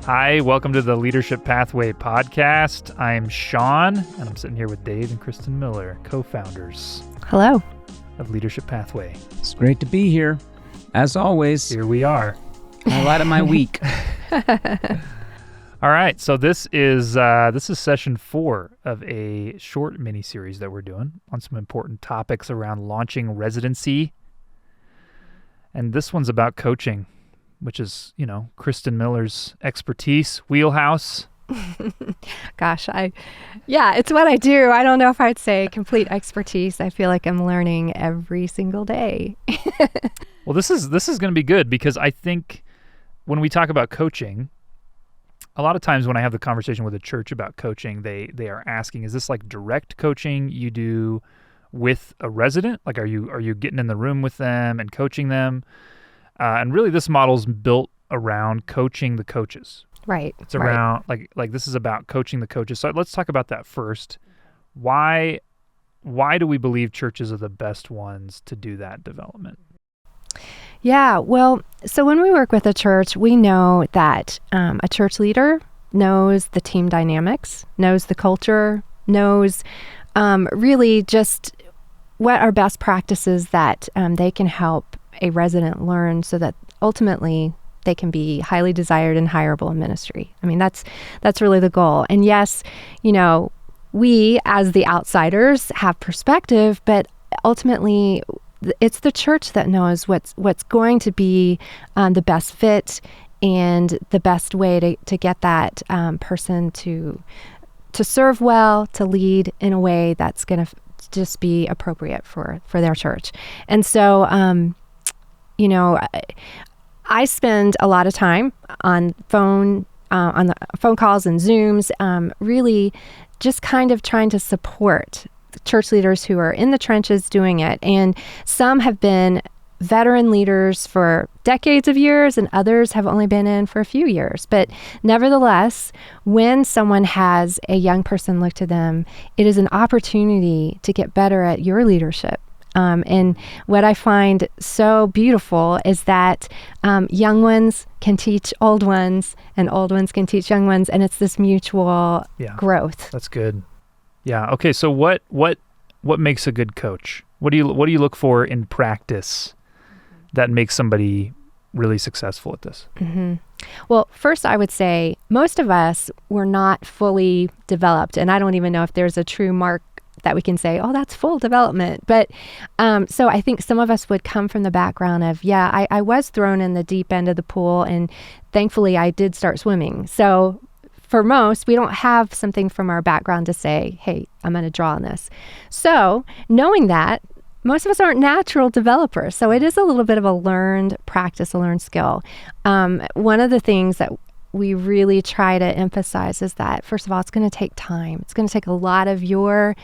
Hi, welcome to the Leadership Pathway podcast. I'm Sean, and I'm sitting here with Dave and Kristin Miller, co-founders. Hello. Of Leadership Pathway. It's great to be here. As always. Here we are. Highlight of my week. All right, so this is session 4 of a short mini-series that we're doing on some important topics around launching residency. And this one's about coaching, which is, Kristin Miller's expertise, wheelhouse. Gosh, it's what I do. I don't know if I'd say complete expertise. I feel like I'm learning every single day. Well, this is going to be good because I think when we talk about coaching, a lot of times when I have the conversation with a church about coaching, they are asking, is this like direct coaching you do with a resident? Like, are you getting in the room with them and coaching them? And really, this model's built around coaching the coaches. Right. It's around like this is about coaching the coaches. So let's talk about that first. Why do we believe churches are the best ones to do that development? Yeah. Well, so when we work with a church, we know that a church leader knows the team dynamics, knows the culture, knows really just what are best practices that they can help a resident learn so that ultimately they can be highly desired and hireable in ministry. I mean, that's really the goal. And yes, we as the outsiders have perspective, but ultimately it's the church that knows what's going to be the best fit and the best way to get that person to serve well, to lead in a way that's going to just be appropriate for their church. And so, I spend a lot of time on the phone calls and Zooms, really just kind of trying to support church leaders who are in the trenches doing it. And some have been veteran leaders for decades of years, and others have only been in for a few years. But nevertheless, when someone has a young person look to them, it is an opportunity to get better at your leadership. And what I find so beautiful is that young ones can teach old ones, and old ones can teach young ones, and it's this mutual growth. That's good. Yeah. Okay. So what makes a good coach? What do you look for in practice that makes somebody really successful at this? Mm-hmm. Well, first I would say most of us were not fully developed, and I don't even know if there's a true mark that we can say, oh, that's full development. But so I think some of us would come from the background of, I was thrown in the deep end of the pool, and thankfully I did start swimming. So for most, we don't have something from our background to say, hey, I'm going to draw on this. So knowing that, most of us aren't natural developers. So it is a little bit of a learned practice, a learned skill. One of the things that we really try to emphasize is that, first of all, it's going to take time. It's going to take a lot of your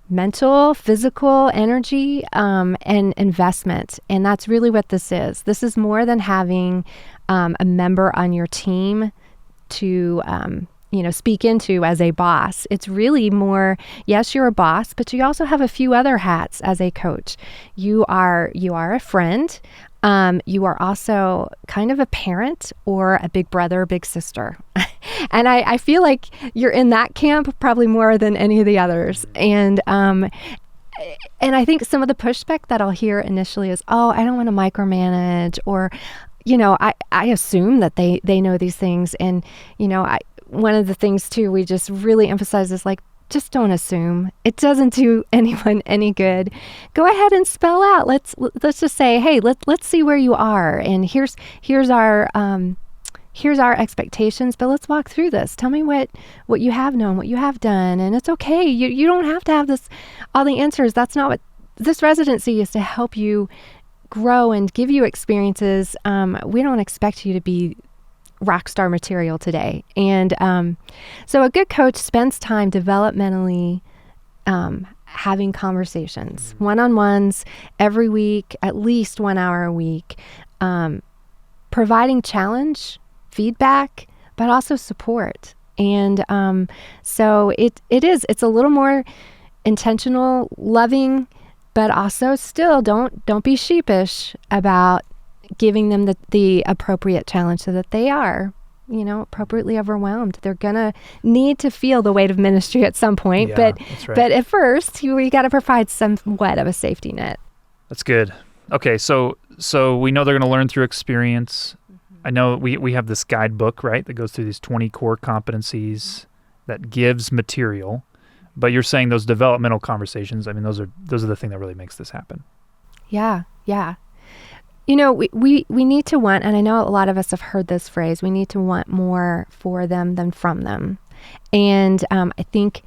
mental, physical energy and investment. And that's really what this is. This is more than having a member on your team to speak into as a boss. It's really more, yes, you're a boss, but you also have a few other hats as a coach. You are a friend. You are also kind of a parent or a big brother, big sister. And I feel like you're in that camp probably more than any of the others. And I think some of the pushback that I'll hear initially is, oh, I don't want to micromanage, or, I assume that they know these things. And, one of the things too, we just really emphasize is like, just don't assume. It doesn't do anyone any good. Go ahead and spell out. Let's just say, hey, let's see where you are, and here's our expectations. But let's walk through this. Tell me what you have known, what you have done, and it's okay. You don't have to have all the answers. That's not what this residency is, to help you grow and give you experiences. We don't expect you to be rock star material today. And so a good coach spends time developmentally having conversations, one-on-ones every week, at least 1 hour a week, providing challenge, feedback, but also support. And so it's a little more intentional, loving, but also still don't be sheepish about giving them the appropriate challenge so that they are appropriately overwhelmed. They're going to need to feel the weight of ministry at some point. Yeah, but that's right. but at first, we got to provide somewhat of a safety net. That's good. Okay, so we know they're going to learn through experience. I know we have this guidebook, right, that goes through these 20 core competencies that gives material. But you're saying those developmental conversations, I mean, those are the thing that really makes this happen. Yeah. We need to want, and I know a lot of us have heard this phrase, we need to want more for them than from them. And I think,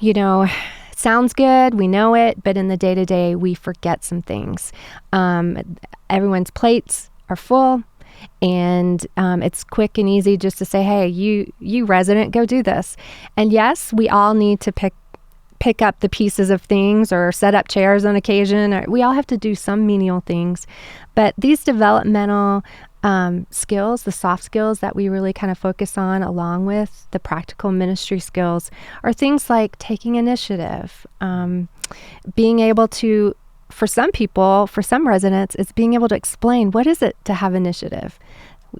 it sounds good, we know it, but in the day-to-day, we forget some things. Everyone's plates are full, and it's quick and easy just to say, hey, you resident, go do this. And yes, we all need to pick up the pieces of things or set up chairs on occasion. Or we all have to do some menial things. But these developmental skills, the soft skills that we really kind of focus on along with the practical ministry skills, are things like taking initiative, being able to, for some people, for some residents, it's being able to explain, what is it to have initiative?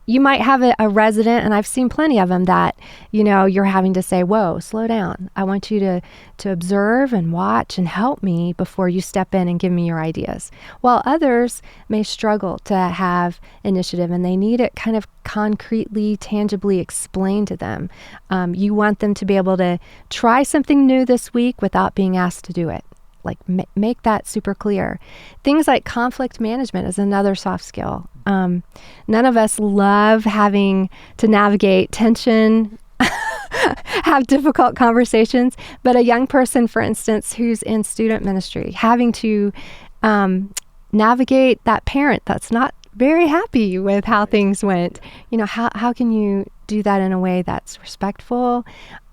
You might have a resident, and I've seen plenty of them, that, you're having to say, whoa, slow down. I want you to observe and watch and help me before you step in and give me your ideas. While others may struggle to have initiative and they need it kind of concretely, tangibly explained to them. You want them to be able to try something new this week without being asked to do it. Like make that super clear. Things like conflict management is another soft skill. None of us love having to navigate tension, have difficult conversations, but a young person, for instance, who's in student ministry, having to navigate that parent that's not very happy with how things went. How can you do that in a way that's respectful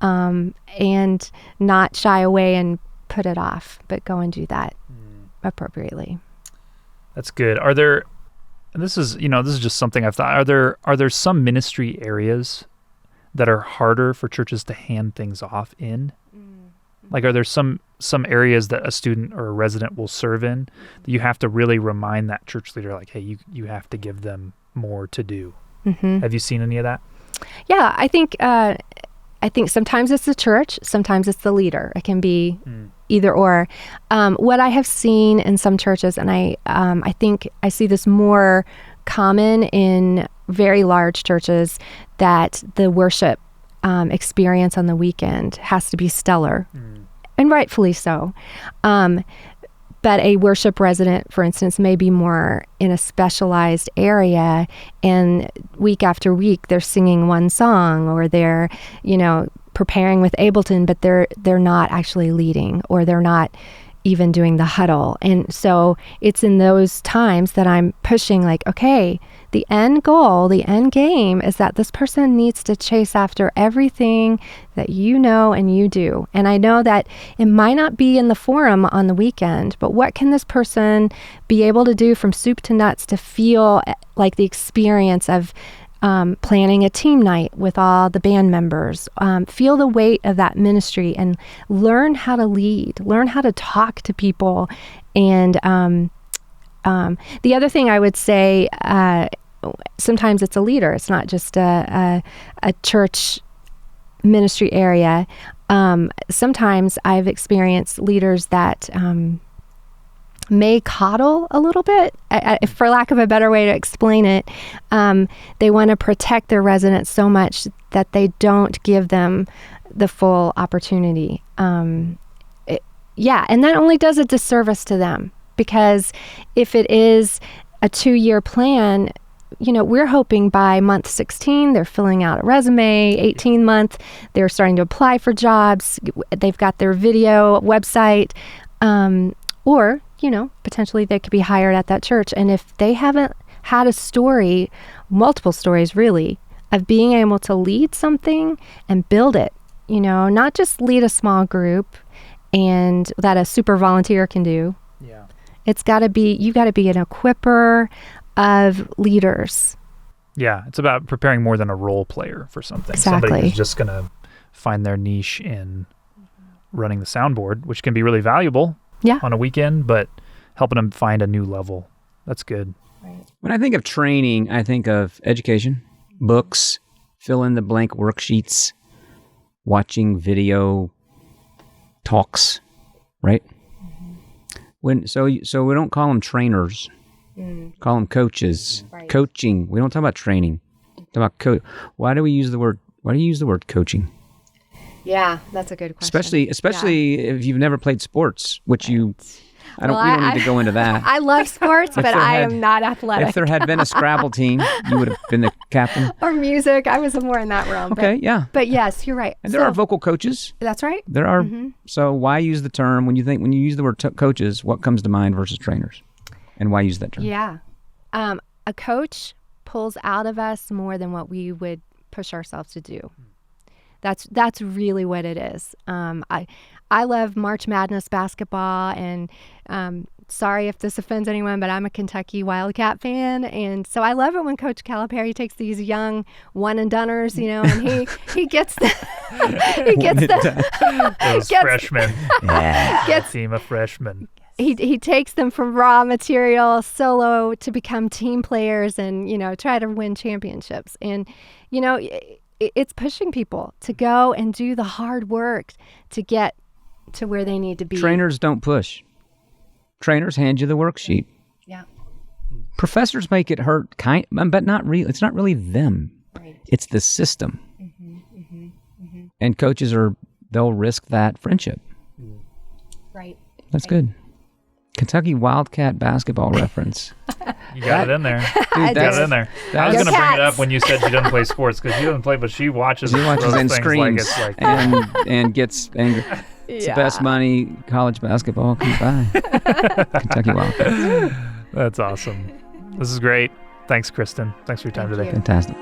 and not shy away and put it off, but go and do that appropriately. That's good. Are there, and this is just something I've thought, are there some ministry areas that are harder for churches to hand things off in? Like, are there some areas that a student or a resident will serve in that you have to really remind that church leader, like, hey, you have to give them more to do? Mm-hmm. Have you seen any of that? Yeah, I think sometimes it's the church, sometimes it's the leader. It can be either or. What I have seen in some churches, and I think I see this more common in very large churches, that the worship experience on the weekend has to be stellar, and rightfully so. But a worship resident, for instance, may be more in a specialized area, and week after week they're singing one song, or they're, preparing with Ableton, but they're not actually leading, or they're not even doing the huddle. And so it's in those times that I'm pushing, like, okay, the end goal, the end game is that this person needs to chase after everything that and you do. And I know that it might not be in the forum on the weekend, but what can this person be able to do from soup to nuts to feel like the experience of planning a team night with all the band members, feel the weight of that ministry and learn how to lead, learn how to talk to people. And the other thing I would say, sometimes it's a leader. It's not just a church ministry area. Sometimes I've experienced leaders that may coddle a little bit, for lack of a better way to explain it. They want to protect their residents so much that they don't give them the full opportunity. And that only does a disservice to them, because if it is a 2-year plan, we're hoping by month 16, they're filling out a resume, 18 month, they're starting to apply for jobs, they've got their video website, or potentially they could be hired at that church. And if they haven't had a story, multiple stories really, of being able to lead something and build it, not just lead a small group and that a super volunteer can do. Yeah. You got to be an equipper of leaders. Yeah. It's about preparing more than a role player for something. Exactly. Somebody who's just going to find their niche in running the soundboard, which can be really valuable. Yeah. On a weekend, but helping them find a new level. That's good. When I think of training, I think of education, books, fill in the blank worksheets, watching video talks, right? So we don't call them trainers. Call them coaches. Right. Coaching. We don't talk about training. We talk about Why do you use the word coaching? Yeah, that's a good question. Especially if you've never played sports, which we don't need to go into that. I love sports, but I am not athletic. If there had been a Scrabble team, you would have been the captain. Or music. I was more in that realm. Okay, yeah. But yes, you're right. And there are vocal coaches. That's right. There are. So why use the term when you use the word coaches? What comes to mind versus trainers, and why use that term? Yeah, a coach pulls out of us more than what we would push ourselves to do. That's really what it is. I love March Madness basketball, and sorry if this offends anyone, but I'm a Kentucky Wildcat fan, and so I love it when Coach Calipari takes these young one and doneers, and he gets those freshmen. Team of freshmen. He takes them from raw material solo to become team players, and try to win championships, and it's pushing people to go and do the hard work to get to where they need to be. Trainers don't push. Trainers hand you the worksheet. Yeah. Professors make it hurt, but not really. It's not really them. Right. It's the system. And coaches they'll risk that friendship. Right. That's good. Kentucky Wildcat basketball reference. You got it in there. Dude, You got it in there. I was Go going to bring it Cats. up when you said she doesn't play sports, because she doesn't play, but she watches. She watches those and things screams like it's like and gets angry. It's the best money college basketball can buy. Kentucky Wildcats. That's awesome. This is great. Thanks, Kristin. Thanks for your time Thank today. you. Fantastic.